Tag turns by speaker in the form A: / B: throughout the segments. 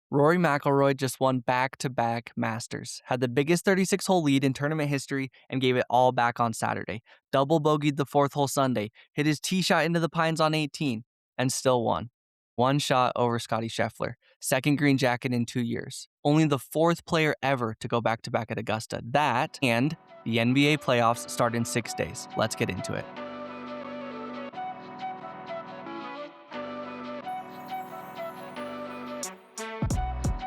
A: Rory McIlroy just won back-to-back Masters, had the biggest 36-hole lead in tournament history, and gave it all back on Saturday. Double bogeyed the fourth hole Sunday, hit his tee shot into the pines on 18, and still won. One shot over Scottie Scheffler, second green jacket in 2 years. Only the fourth player ever to go back-to-back at Augusta. That, and the NBA playoffs start in 6 days. Let's get into it.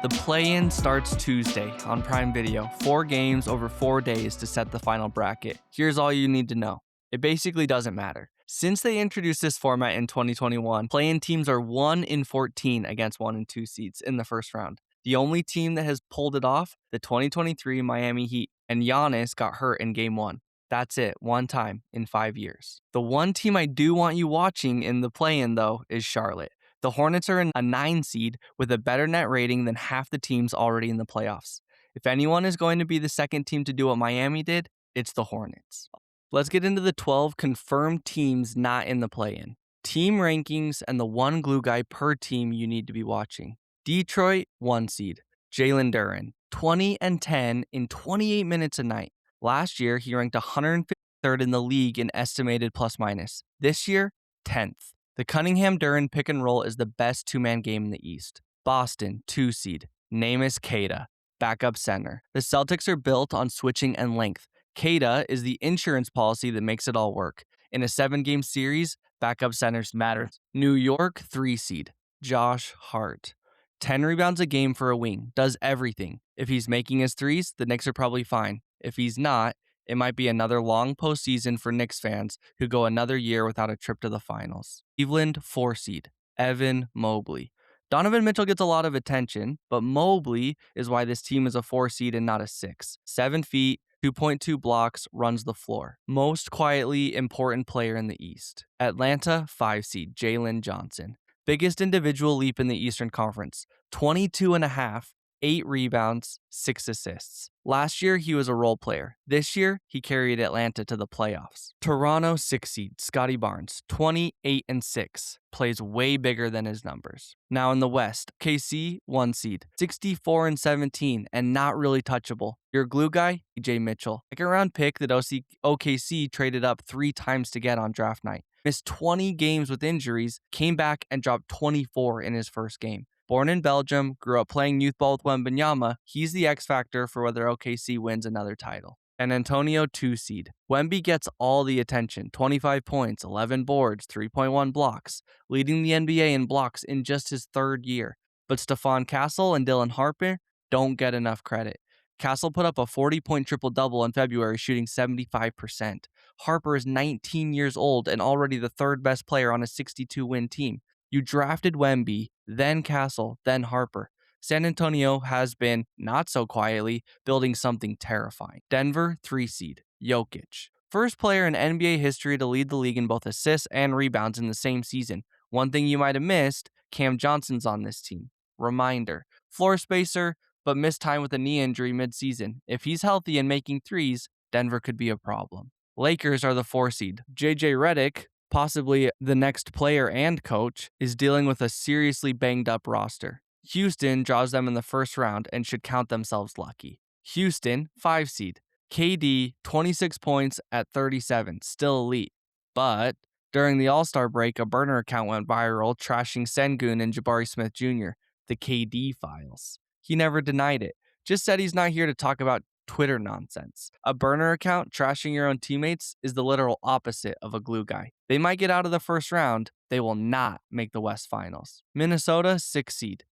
A: The play-in starts Tuesday on Prime Video. 4 games over 4 days to set the final bracket. Here's all you need to know. It basically doesn't matter. Since they introduced this format in 2021, play-in teams are 1 in 14 against 1 and 2 seeds in the first round. The only team that has pulled it off, the 2023 Miami Heat, and Giannis got hurt in Game 1. That's it, one time in 5 years. The one team I do want you watching in the play-in, though, is Charlotte. The Hornets are in a 9 seed with a better net rating than half the teams already in the playoffs. If anyone is going to be the second team to do what Miami did, it's the Hornets. Let's get into the 12 confirmed teams not in the play-in. Team rankings and the one glue guy per team you need to be watching. Detroit, 1 seed. Jalen Duren, 20-10 in 28 minutes a night. Last year, he ranked 153rd in the league in estimated plus-minus. This year, 10th. The Cunningham-Duren pick and roll is the best two-man game in the East. Boston, 2 seed. Neemias Queta, backup center. The Celtics are built on switching and length. Queta is the insurance policy that makes it all work. In a 7-game series, backup centers matter. New York, 3 seed. Josh Hart. 10 rebounds a game for a wing. Does everything. If he's making his threes, the Knicks are probably fine. If he's not, it might be another long postseason for Knicks fans who go another year without a trip to the finals. Cleveland, 4 seed. Evan Mobley. Donovan Mitchell gets a lot of attention, but Mobley is why this team is a 4 seed and not a 6. 7 feet, 2.2 blocks, runs the floor. Most quietly important player in the East. Atlanta, 5 seed. Jalen Johnson. Biggest individual leap in the Eastern Conference. 22.5. 8 rebounds, 6 assists. Last year, he was a role player. This year, he carried Atlanta to the playoffs. Toronto, 6 seed, Scottie Barnes, 28-6. Plays way bigger than his numbers. Now in the West, KC, 1 seed, 64-17, and not really touchable. Your glue guy, EJ Mitchell. Second round pick that OKC traded up 3 times to get on draft night. Missed 20 games with injuries, came back and dropped 24 in his first game. Born in Belgium, grew up playing youth ball with Wembanyama, he's the X factor for whether OKC wins another title. San Antonio, 2 seed. Wemby gets all the attention. 25 points, 11 boards, 3.1 blocks, leading the NBA in blocks in just his 3rd year. But Stephon Castle and Dylan Harper don't get enough credit. Castle put up a 40-point triple-double in February, shooting 75%. Harper is 19 years old and already the 3rd best player on a 62-win team. You drafted Wemby, then Castle, then Harper. San Antonio has been, not so quietly, building something terrifying. Denver, 3 seed. Jokic. First player in NBA history to lead the league in both assists and rebounds in the same season. One thing you might have missed, Cam Johnson's on this team. Reminder, floor spacer, but missed time with a knee injury mid-season. If he's healthy and making threes, Denver could be a problem. Lakers are the 4 seed. JJ Redick, possibly the next player and coach, is dealing with a seriously banged up roster. Houston draws them in the first round and should count themselves lucky. Houston, 5 seed. KD, 26 points at 37, still elite. But during the All-Star break, a burner account went viral trashing Sengun and Jabari Smith Jr., the KD files. He never denied it, just said he's not here to talk about Twitter nonsense. A burner account trashing your own teammates is the literal opposite of a glue guy. They might get out of the first round, they will not make the West Finals. Minnesota, 6 seed.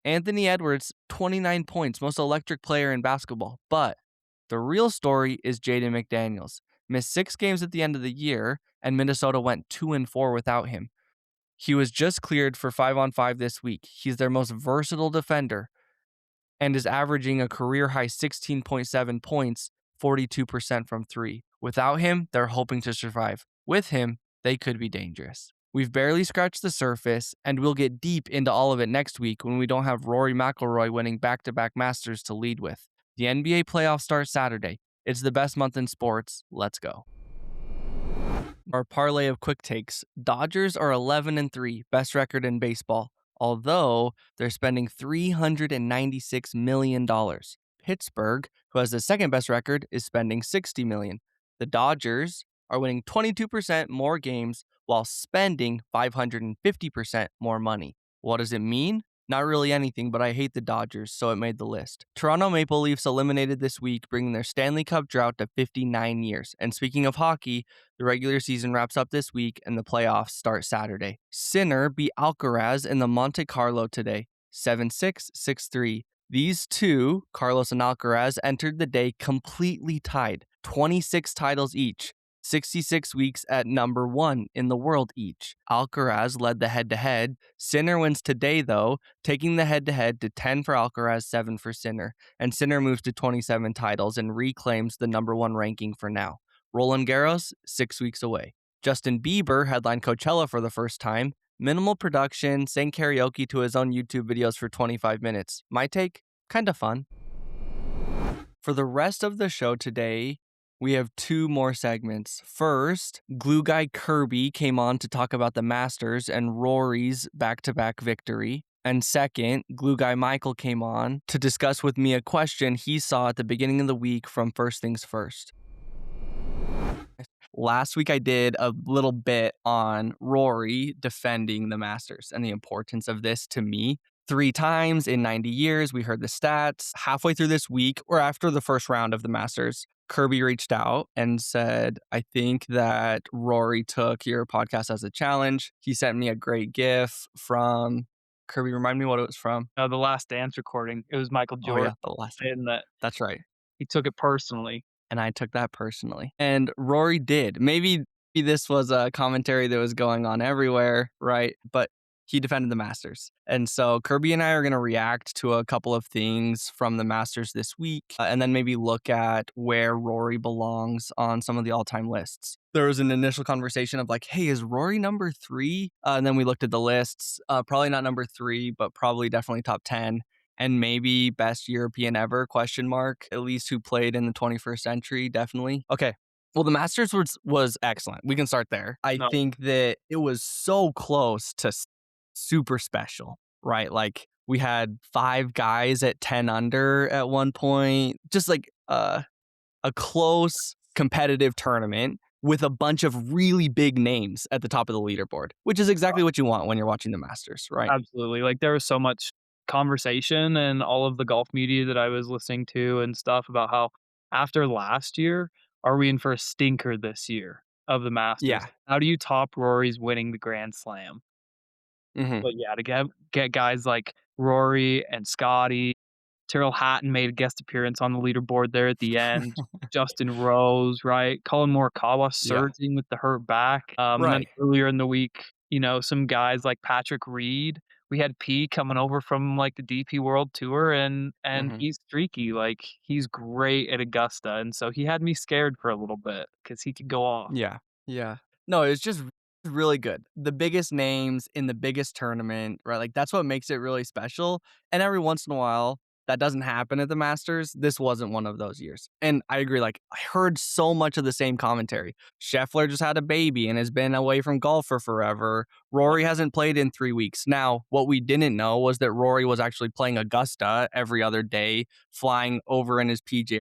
A: Anthony Edwards, 29 points, most electric player in basketball. But the real story is Jaden McDaniels. Missed 6 games at the end of the year, and Minnesota went 2-4 without him. He was just cleared for 5-on-5 this week. He's their most versatile defender and is averaging a career-high 16.7 points, 42% from 3. Without him, they're hoping to survive. With him, they could be dangerous. We've barely scratched the surface, and we'll get deep into all of it next week when we don't have Rory McIlroy winning back-to-back Masters to lead with. The NBA playoffs start Saturday. It's the best month in sports. Let's go. Our parlay of quick takes. Dodgers are 11-3, best record in baseball. although they're spending $396 million. Pittsburgh, who has the second best record, is spending $60 million. The Dodgers are winning 22% more games while spending 550% more money. What does it mean? Not really anything, but I hate the Dodgers, so it made the list. Toronto Maple Leafs eliminated this week, bringing their Stanley Cup drought to 59 years. And speaking of hockey, the regular season wraps up this week and the playoffs start Saturday. Sinner beat Alcaraz in the Monte Carlo today, 7-6, 6-3. These two, Carlos and Alcaraz, entered the day completely tied, 26 titles each. 66 weeks at number 1 in the world each. Alcaraz led the head-to-head. Sinner wins today, though, taking the head-to-head to 10 for Alcaraz, 7 for Sinner. And Sinner moves to 27 titles and reclaims the number 1 ranking for now. Roland Garros, 6 weeks away. Justin Bieber headlined Coachella for the first time. Minimal production, sang karaoke to his own YouTube videos for 25 minutes. My take? Kinda fun. For the rest of the show today, we have 2 more segments. First, Glue Guy Kirby came on to talk about the Masters and Rory's back-to-back victory. And second, Glue Guy Michael came on to discuss with me a question he saw at the beginning of the week from First Things First. Last week I did a little bit on Rory defending the Masters and the importance of this to me. 3 times in 90 years, we heard the stats. Halfway through this week, or after the first round of the Masters, Kirby reached out and said, I think that Rory took your podcast as a challenge. He sent me a great GIF from Kirby. Remind me what it was from.
B: The Last Dance recording. It was Michael
A: Oh, yeah,
B: Jordan
A: the last one.
B: saying that
A: That's right.
B: he took it personally.
A: And I took that personally. And Rory did. Maybe this was a commentary that was going on everywhere, right? But he defended the Masters. And so Kirby and I are going to react to a couple of things from the Masters this week, and then maybe look at where Rory belongs on some of the all-time lists. There was an initial conversation of like, hey, is Rory number 3? And then we looked at the lists. Probably not number 3, but probably definitely top 10. And maybe best European ever, question mark, at least who played in the 21st century, definitely. Okay. Well, the Masters was excellent. We can start there. I
B: No,
A: think that it was so close to super special, right? Like we had 5 guys at 10 under at one point, just like a close competitive tournament with a bunch of really big names at the top of the leaderboard, which is exactly what you want when you're watching the Masters, right?
B: absolutely. Like, there was so much conversation and all of the golf media that I was listening to and stuff about how after last year, are we in for a stinker this year of the Masters?
A: Yeah.
B: How do you top Rory's winning the Grand Slam?
A: Hmm.
B: But yeah, to get guys like Rory and Scotty, Tyrrell Hatton made a guest appearance on the leaderboard there at the end. Justin Rose, right? Colin Morikawa
A: Yeah.
B: surging with the hurt back. And then
A: Right.
B: earlier in the week, some guys like Patrick Reed. We had P coming over from like the DP World Tour, and
A: Hmm.
B: he's streaky. Like he's great at Augusta, and so he had me scared for a little bit because he could go off.
A: Yeah. Yeah. No, it's just really good. The biggest names in the biggest tournament, right? Like that's what makes it really special. And every once in a while, that doesn't happen at the Masters. This wasn't one of those years. And I agree. Like I heard so much of the same commentary. Scheffler just had a baby and has been away from golf for forever. Rory hasn't played in 3 weeks. Now, what we didn't know was that Rory was actually playing Augusta every other day, flying over in his PJ,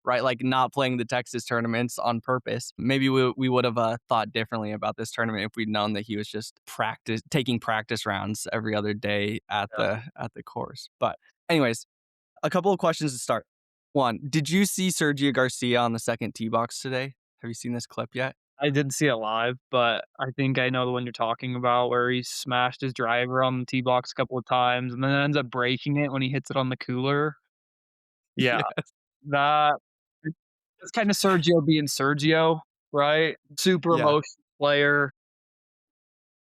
A: right? Like not playing the Texas tournaments on purpose. Maybe we would have thought differently about this tournament if we'd known that he was just taking practice rounds every other day at the course. But anyways, a couple of questions to start. One, did you see Sergio Garcia on the second tee box today? Have you seen this clip yet?
B: I didn't see it live, but I think I know the one you're talking about where he smashed his driver on the tee box a couple of times and then ends up breaking it when he hits it on the cooler. Yeah,
A: Yes.
B: that it's kinda Sergio being Sergio, right? Super
A: Yeah.
B: emotional player.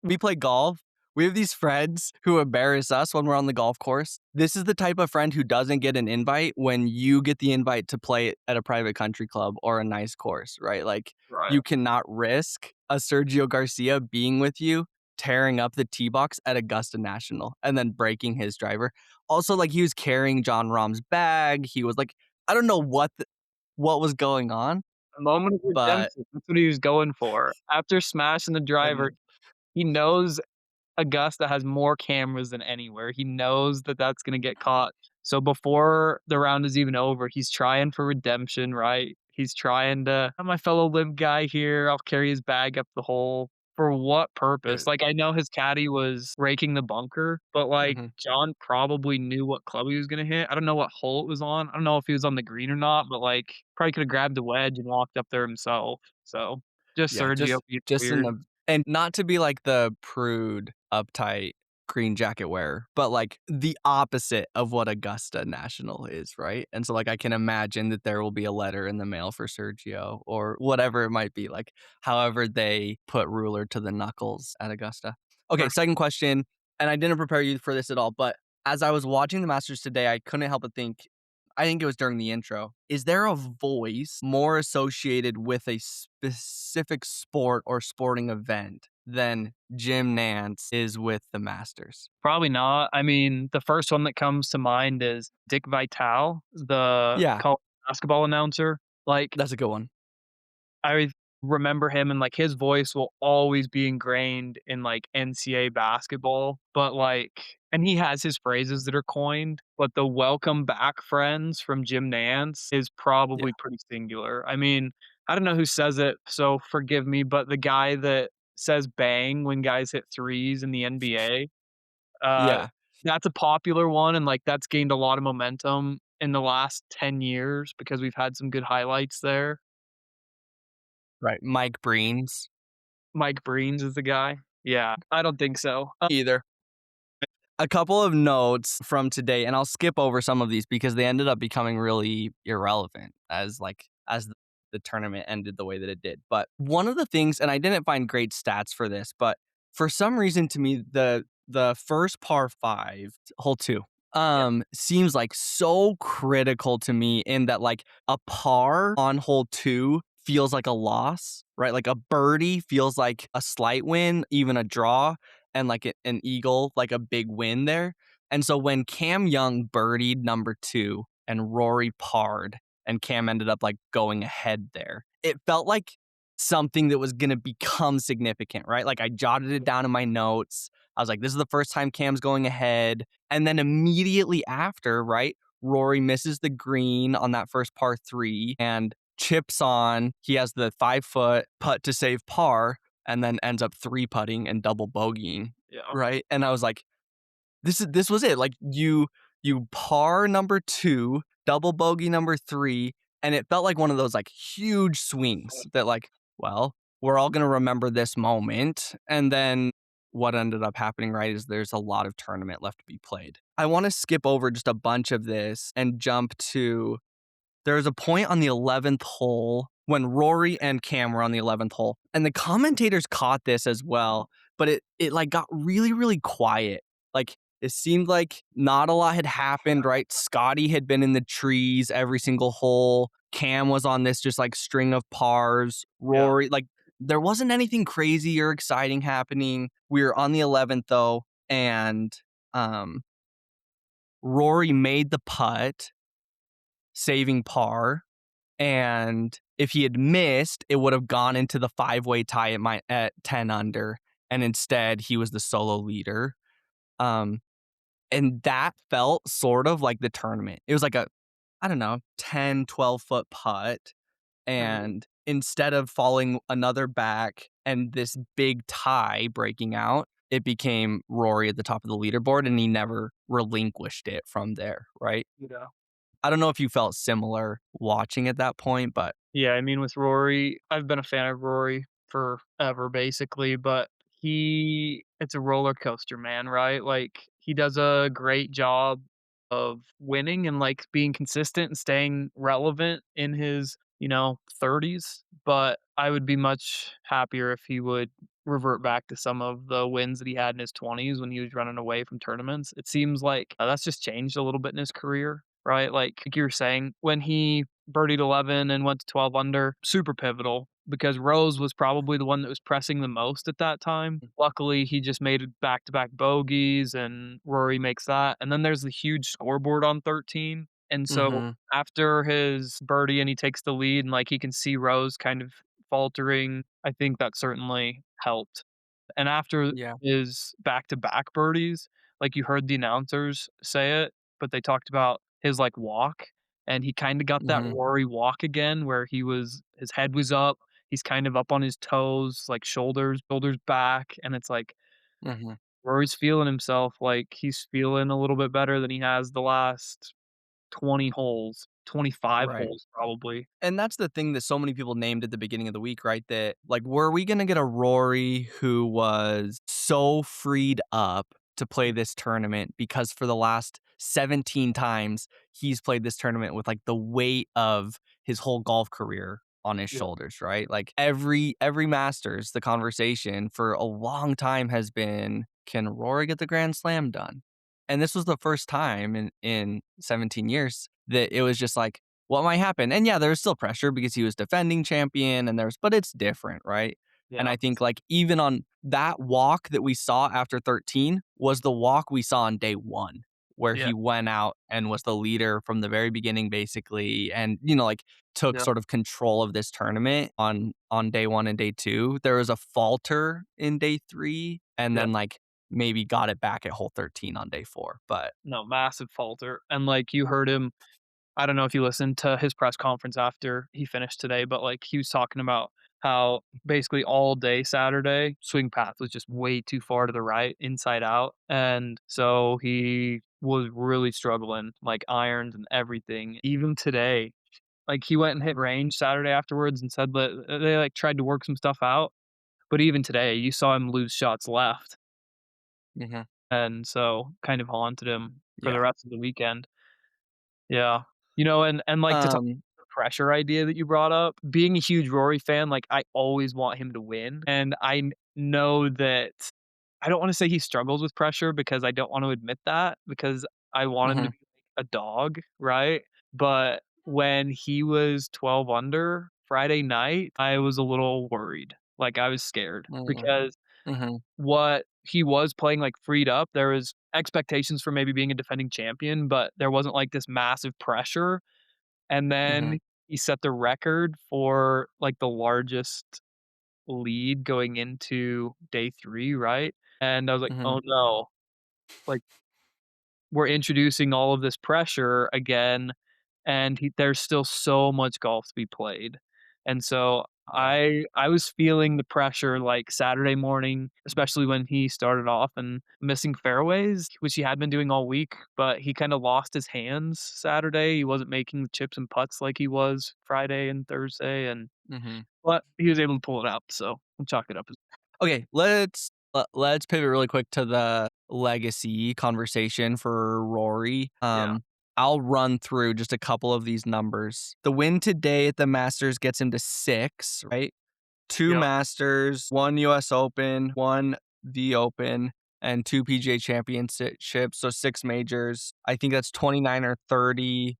A: We play golf. We have these friends who embarrass us when we're on the golf course. This is the type of friend who doesn't get an invite when you get the invite to play at a private country club or a nice course, right? Like
B: Right.
A: you cannot risk a Sergio Garcia being with you, tearing up the tee box at Augusta National and then breaking his driver. Also, like he was carrying John Rahm's bag. He was like, I don't know what was going on,
B: A moment of
A: but
B: redemption, that's what he was going for. After smashing the driver,
A: and
B: he knows Augusta has more cameras than anywhere. He knows that that's gonna get caught. So before the round is even over, he's trying for redemption, right? He's trying to, "I'm my fellow limp guy here, I'll carry his bag up the hole." For what purpose?
A: Dude.
B: Like, I know his caddy was raking the bunker, but, like,
A: Mhm.
B: John probably knew what club he was gonna hit. I don't know what hole it was on. I don't know if he was on the green or not, but, like, probably coulda grabbed a wedge and walked up there himself. So, just
A: Yeah,
B: Sergio being
A: just in
B: weird.
A: the and not to be like the prude, uptight green jacket wearer, but like the opposite of what Augusta National is, right? And so like I can imagine that there will be a letter in the mail for Sergio or whatever it might be, like however they put ruler to the knuckles at Augusta. Okay,
B: For
A: second question, and I didn't prepare you for this at all, but as I was watching the Masters today, I couldn't help but think I think it was during the intro. Is there a voice more associated with a specific sport or sporting event than Jim Nance is with the Masters?
B: Probably not. I mean, the first one that comes to mind is Dick Vitale, the
A: Yeah,
B: college basketball announcer. Like,
A: that's a good one.
B: I remember him and, like, his voice will always be ingrained in, like, NCAA basketball, but, like and he has his phrases that are coined, but the "Welcome back, friends" from Jim Nance is
A: Yeah.
B: probably pretty singular. I mean, I don't know who says it, so forgive me, but the guy that says "bang" when guys hit threes in the NBA, uh,
A: Yeah,
B: that's a popular one, and, like, that's gained a lot of momentum in the last 10 years because we've had some good highlights there.
A: right. Mike Breen's.
B: Mike Breen's is the guy? Yeah, I don't think so.
A: Either. A couple of notes from today, and I'll skip over some of these because they ended up becoming really irrelevant as the tournament ended the way that it did. But one of the things, and I didn't find great stats for this, but for some reason to me, the first par five, hole two,
B: Yeah,
A: seems like so critical to me in that like a par on hole two feels like a loss, right? Like a birdie feels like a slight win, even a draw and like an eagle, like a big win there. And so when Cam Young birdied number two and Rory parred, and Cam ended up like going ahead there, it felt like something that was going to become significant, right? Like I jotted it down in my notes. I was like, this is the first time Cam's going ahead. And then immediately after, right, Rory misses the green on that first par three and chips on. He has the 5 foot putt to save par and then ends up three putting and double bogeying,
B: yeah.
A: right? And I was like, this was it. Like you par number two, double bogey number three, and it felt like one of those like huge swings that like, well, we're all gonna remember this moment. And then what ended up happening, right, is there's a lot of tournament left to be played. I want to skip over just a bunch of this and jump to there was a point on the 11th hole when Rory and Cam were on the 11th hole, and the commentators caught this as well, but it like got really, really quiet. Like it seemed like not a lot had happened, right? Scotty had been in the trees every single hole. Cam was on this just like string of pars.
B: Yeah.
A: Rory, like there wasn't anything crazy or exciting happening. We were on the 11th though, and um, Rory made the putt, saving par. And if he had missed, it would have gone into the five-way tie at 10 under. And instead, he was the solo leader. Um, and that felt sort of like the tournament. It was like a, I don't know, 10, 12 foot putt.
B: Mhm.
A: And instead of falling another back and this big tie breaking out, it became Rory at the top of the leaderboard and he never relinquished it from there, right?
B: Yeah.
A: I don't know if you felt similar watching at that point, but
B: Yeah, I mean, with Rory, I've been a fan of Rory forever, basically, but it's a roller coaster, man, right? Like, he does a great job of winning and, like, being consistent and staying relevant in his, 30s, but I would be much happier if he would revert back to some of the wins that he had in his 20s when he was running away from tournaments. It seems like, that's just changed a little bit in his career, right? Like you were saying, when he birdied 11 and went to 12 under, super pivotal because Rose was probably the one that was pressing the most at that time. Luckily, he just made back-to-back bogeys and Rory makes that. And then there's the huge scoreboard on 13. And so
A: mhm.
B: after his birdie and he takes the lead and like he can see Rose kind of faltering, I think that certainly helped. and after
A: Yeah.
B: his back-to-back birdies, like, you heard the announcers say it, but they talked about his, like, walk, and he kinda got that
A: Mhm.
B: Rory walk again where his head was up, he's kind of up on his toes, like, shoulders back, and it's like,
A: Mhm.
B: Rory's feeling himself, like, he's feeling a little bit better than he has the last 20 holes, 25
A: Right.
B: holes probably.
A: And that's the thing that so many people named at the beginning of the week, right? That like, were we gonna get a Rory who was so freed up to play this tournament because for the last 17 times he's played this tournament with like the weight of his whole golf career on his
B: Yeah,
A: shoulders, right? Like every Masters, the conversation for a long time has been, can Rory get the Grand Slam done? And this was the first time in 17 years that it was just like, what might happen? And yeah, there was still pressure because he was defending champion and but it's different, right? And
B: yeah,
A: I think like even on that walk that we saw after 13 was the walk we saw on day 1 where
B: yeah,
A: he went out and was the leader from the very beginning basically and like took
B: yeah,
A: sort of control of this tournament on day 1 and day 2. There was a falter in day 3 and
B: yeah.
A: then like maybe got it back at hole 13 on day 4, but
B: No, massive falter, and, like, you heard him. I don't know if you listened to his press conference after he finished today, but, like, he was talking about how basically all day Saturday, swing path was just way too far to the right, inside out, and so he was really struggling, like, irons and everything. Even today, like, he went and hit range Saturday afterwards and said that they, like, tried to work some stuff out, but even today, you saw him lose shots left,
A: Mhm.
B: and so kind of haunted him for the
A: Yeah.
B: rest of the weekend. Yeah. And, like, to talk
A: Um,
B: the pressure idea that you brought up, being a huge Rory fan, like, I always want him to win, and know that I don't wanna say he struggles with pressure because I don't want to admit that, because I want him to
A: mhm,
B: be like a dog, right? But when he was 12 under Friday night, I was a little worried, like, I was scared
A: mhm,
B: because
A: mhm,
B: what he was playing, like, freed up, there was expectations for maybe being a defending champion, but there wasn't, like, this massive pressure, and
A: mhm.
B: then he set the record for, like, the largest lead going into day 3, right? And I was like,
A: Mhm.
B: "Oh, no." Like, we're introducing all of this pressure again, and there's still so much golf to be played. And so
A: Yeah.
B: I was feeling the pressure like Saturday morning, especially when he started off and missing fairways, which he had been doing all week, but he kind of lost his hands Saturday. He wasn't making the chips and putts like he was Friday and Thursday, and
A: Mhm.
B: but he was able to pull it out, so we'll chalk it up as
A: Okay, let's pivot really quick to the legacy conversation for Rory.
B: yeah.
A: I'll run through just a couple of these numbers. The win today at the Masters gets him to 6, right? 2
B: Yep.
A: Masters, 1 US Open, 1 the Open, and 2 PGA Championships, so 6 majors. I think that's 29 or 30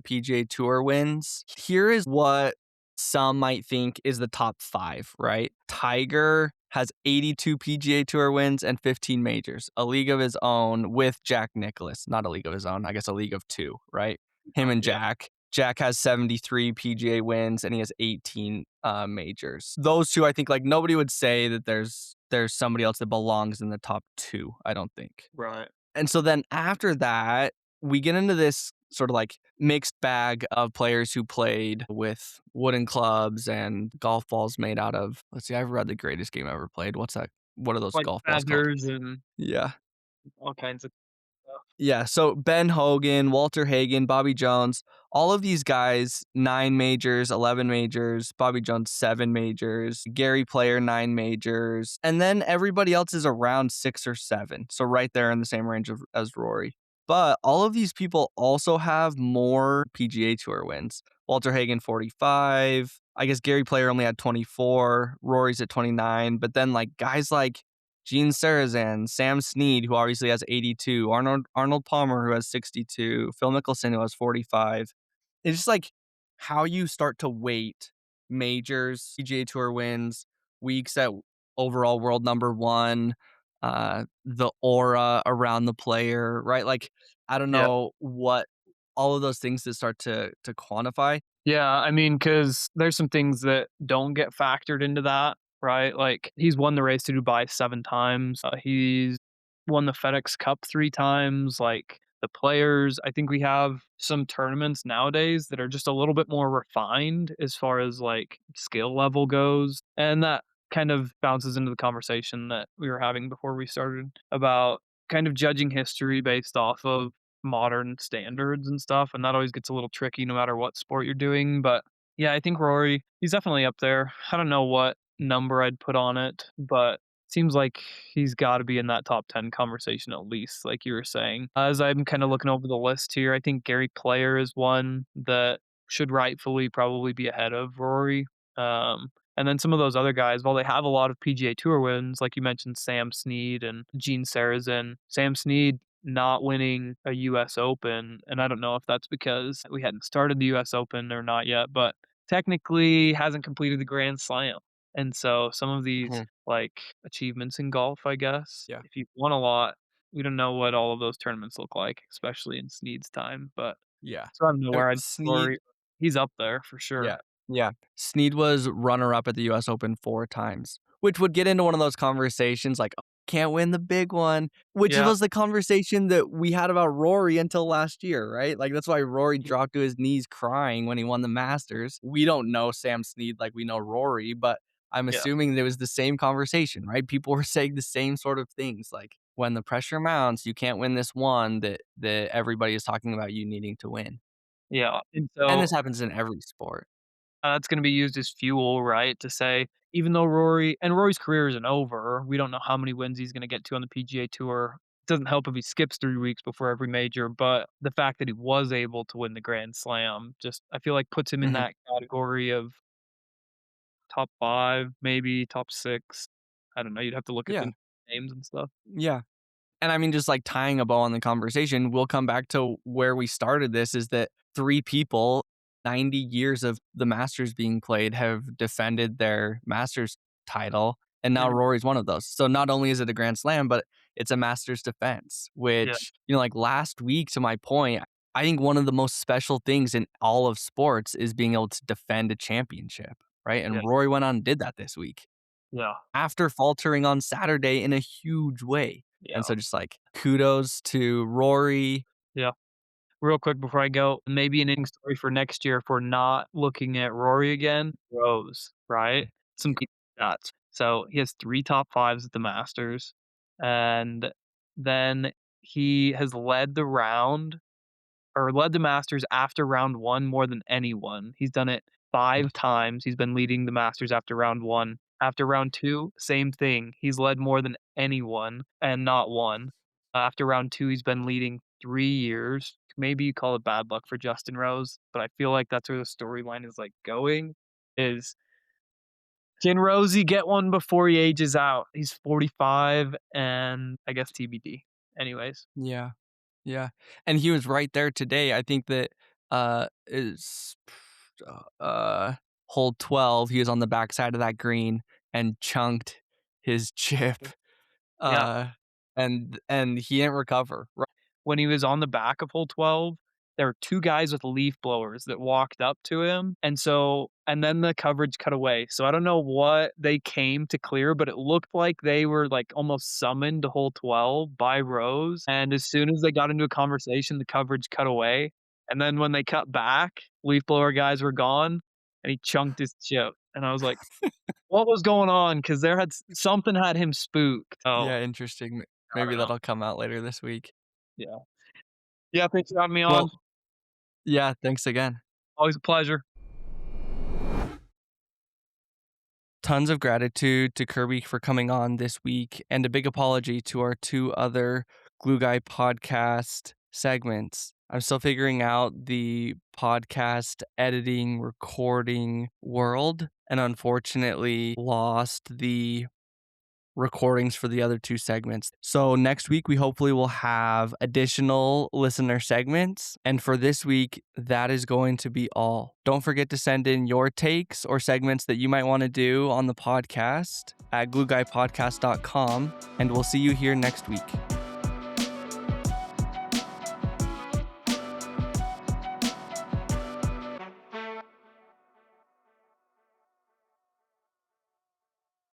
A: PGA Tour wins. Here is what some might think is the top 5, right? Tiger has 82 PGA Tour wins and 15 majors, a league of his own with Jack Nicklaus. Not a league of his own, I guess a league of 2, right? Him and
B: Yeah.
A: Jack. Jack has 73 PGA wins and he has 18 majors. Those two, I think, like nobody would say that there's somebody else that belongs in the top 2. I don't think.
B: Right.
A: And so then after that, we get into this sort of like mixed bag of players who played with wooden clubs and golf balls made out of. Let's see, I've read the greatest game ever played. What's that? What are those
B: Like
A: golf balls called?
B: feathers and
A: Yeah.
B: all kinds of stuff.
A: Yeah, so Ben Hogan, Walter Hagen, Bobby Jones, all of these guys, 9 majors, 11 majors, Bobby Jones, 7 majors, Gary Player, 9 majors, and then everybody else is around 6 or 7. So right there in the same range as Rory. But all of these people also have more PGA Tour wins. Walter Hagen, 45. I guess Gary Player only had 24. Rory's at 29. But then like guys like Gene Sarazen, Sam Snead, who obviously has 82, Arnold Palmer, who has 62, Phil Mickelson, who has 45. It's just like how you start to weight majors, PGA Tour wins, weeks at overall world number 1, the aura around the player, right? Like, I don't
B: Yeah.
A: know what all of those things that start to quantify.
B: Yeah, I mean, because there's some things that don't get factored into that. right? Like, he's won the race to Dubai 7 times. He's won the FedEx Cup 3 times. Like, the players, I think we have some tournaments nowadays that are just a little bit more refined as far as, like, skill level goes, and that kind of bounces into the conversation that we were having before we started about kind of judging history based off of modern standards and stuff, and that always gets a little tricky no matter what sport you're doing, but yeah, I think Rory, he's definitely up there. I don't know what number I'd put on it, but seems like he's gotta be in that top 10 conversation at least, like you were saying. As I'm kinda looking over the list here, I think Gary Player is one that should rightfully probably be ahead of Rory. And then some of those other guys, while they have a lot of PGA Tour wins, like you mentioned Sam Snead and Gene Sarazen. Sam Snead not winning a US Open, and I don't know if that's because we hadn't started the US Open or not yet, but technically hasn't completed the Grand Slam. And so some of these,
A: Mhm.
B: like, achievements in golf, I guess,
A: Yeah.
B: if you've won a lot, we don't know what all of those tournaments look like, especially in Snead's time, but
A: Yeah.
B: so I don't know where I'd put
A: Snead
B: Rory. He's up there for sure.
A: Yeah, yeah. Snead was runner-up at the US Open 4 times, which would get into one of those conversations like, "Oh, can't win the big one," which
B: Yeah,
A: was the conversation that we had about Rory until last year, right? Like, that's why Rory
B: y
A: dropped to his knees crying when he won the Masters. We don't know Sam Snead like we know Rory, but I'm
B: yeah,
A: assuming there was the same conversation, right? People were saying the same sort of things, like, "When the pressure mounts, you can't win this one that everybody is talking about you needing to win."
B: yeah, and
A: And
B: so
A: this happens in every sport.
B: That's gonna be used as fuel, right, to say, even though Rory's career isn't over, we don't know how many wins he's gonna get to on the PGA Tour. It doesn't help if he skips 3 weeks before every major, but the fact that he was able to win the Grand Slam just I feel like puts him in
A: Mhm.
B: that category of top 5, maybe top 6. I don't know, you'd have to look at
A: Yeah,
B: the names and stuff.
A: yeah. And I mean, just like tying a bow on the conversation, we'll come back to where we started this is that 3 people, 90 years of the Masters being played, have defended their Masters title, and now
B: Mhm.
A: Rory's one of those. So not only is it a Grand Slam, but it's a Masters defense,
B: Yeah,
A: which, like last week, to my point, I think one of the most special things in all of sports is being able to defend a championship, right?
B: yeah,
A: And Rory went on and did that this week
B: yeah,
A: after faltering on Saturday in a huge way. And
B: yeah,
A: so just like kudos to Rory.
B: yeah. Real quick before I go, maybe an interesting story for next year if we're not looking at Rory again, Rose, right? Some key stats. So he has 3 top 5s at the Masters, and then he has led the round or led the Masters after round 1 more than anyone. He's done it 5 times. He's been leading the Masters after round 1. After round 2, same thing. He's led more than anyone and not won. After round 2, he's been leading 3 years. Maybe you call it bad luck for Justin Rose, but I feel like that's where the storyline is, like, going, is can Rosie get one before he ages out? He's 45 and I guess TBD. Anyways,
A: Yeah. Yeah. And he was right there today. I think that is hole 12, he was on the backside of that green and chunked his chip.
B: yeah.
A: Uh and he didn't recover.
B: When he was on the back of hole 12, there were 2 guys with leaf blowers that walked up to him, and then the coverage cut away, so I don't know what they came to clear, but it looked like they were, like, almost summoned to hole 12 by Rose, and as soon as they got into a conversation, the coverage cut away, and then when they cut back, leaf blower guys were gone, and he chunked his chip, and I was like, "What was going on?" 'Cause there had something had him spooked. Oh,
A: Yeah, interesting.
B: I
A: Maybe
B: don't know.
A: that'll come out later this week.
B: Yeah. Yeah, thanks for having me on.
A: Well, yeah, thanks again.
B: Always a pleasure.
A: Tons of gratitude to Kirby for coming on this week, and a big apology to our 2 other Glue Guy podcast segments. I'm still figuring out the podcast editing, recording world, and unfortunately lost the recordings for the other 2 segments. So next week, we hopefully will have additional listener segments. And for this week, that is going to be all. Don't forget to send in your takes or segments that you might want to do on the podcast at glueguypodcast.com. And we'll see you here next week.